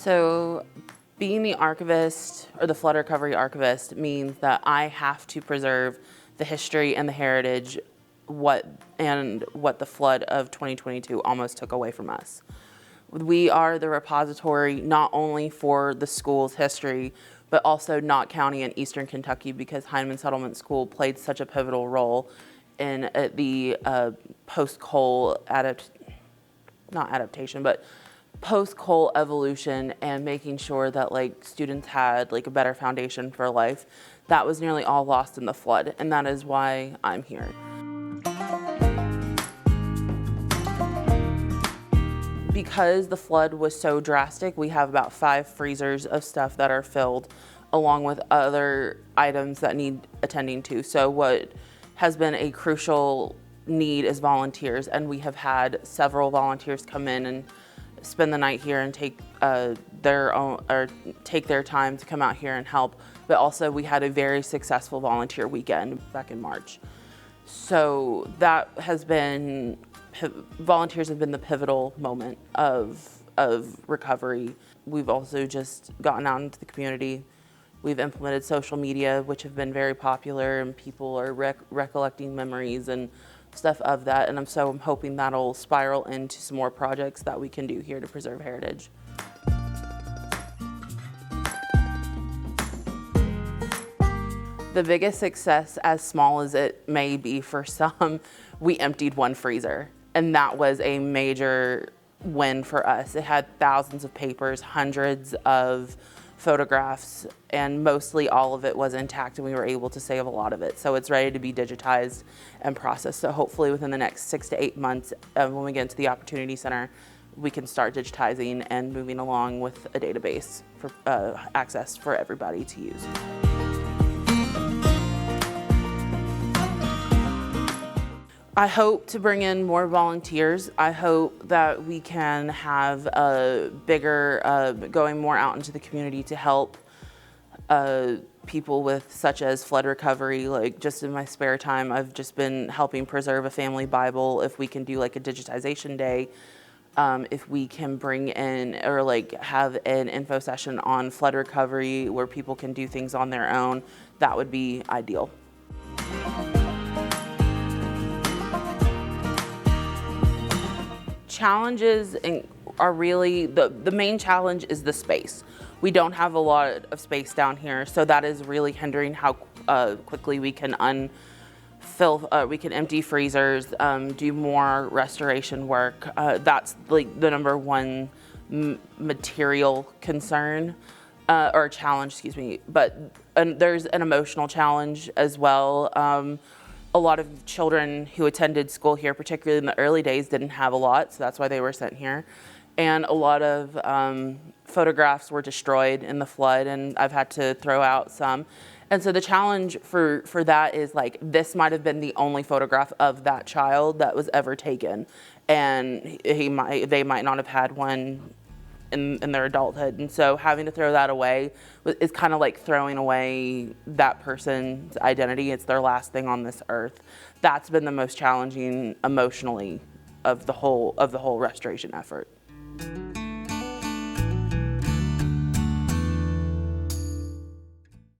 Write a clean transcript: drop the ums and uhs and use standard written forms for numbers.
So being the archivist or the flood recovery archivist means that I have to preserve the history and the heritage what the flood of 2022 almost took away from us. We are the repository not only for the school's history, but also Knott County and Eastern Kentucky, because Heinemann Settlement School played such a pivotal role in the post-coal post-coal evolution and making sure that like students had like a better foundation for life. That was nearly all lost in the flood, and that is why I'm here. Because the flood was so drastic, we have about 5 freezers of stuff that are filled, along with other items that need attending to. So what has been a crucial need is volunteers, and we have had several volunteers come in and spend the night here and take their time to come out here and help. But also we had a very successful volunteer weekend back in March. So that has been, volunteers have been the pivotal moment of recovery. We've also just gotten out into the community. We've implemented social media, which have been very popular, and people are recollecting memories and stuff of that. And I'm hoping that'll spiral into some more projects that we can do here to preserve heritage. The biggest success, as small as it may be for some, we emptied 1 freezer. And that was a major win for us. It had thousands of papers, hundreds of photographs, and mostly all of it was intact, and we were able to save a lot of it. So it's ready to be digitized and processed. So hopefully within the next 6 to 8 months, when we get into the Opportunity Center, we can start digitizing and moving along with a database for access for everybody to use. I hope to bring in more volunteers. I hope that we can have a bigger, going more out into the community to help people with such as flood recovery. Like just in my spare time, I've just been helping preserve a family Bible. If we can do like a digitization day, if we can bring in or like have an info session on flood recovery where people can do things on their own, that would be ideal. Challenges are really, the main challenge is the space. We don't have a lot of space down here, so that is really hindering how quickly we can we can empty freezers, do more restoration work. That's like the number one material concern, or challenge, excuse me. But there's an emotional challenge as well. A lot of children who attended school here, particularly in the early days, didn't have a lot, so that's why they were sent here. And a lot of photographs were destroyed in the flood, and I've had to throw out some. And so the challenge for that is like, this might have been the only photograph of that child that was ever taken, and they might not have had one in their adulthood. And so having to throw that away is kind of like throwing away that person's identity. It's their last thing on this earth. That's been the most challenging emotionally of the whole restoration effort.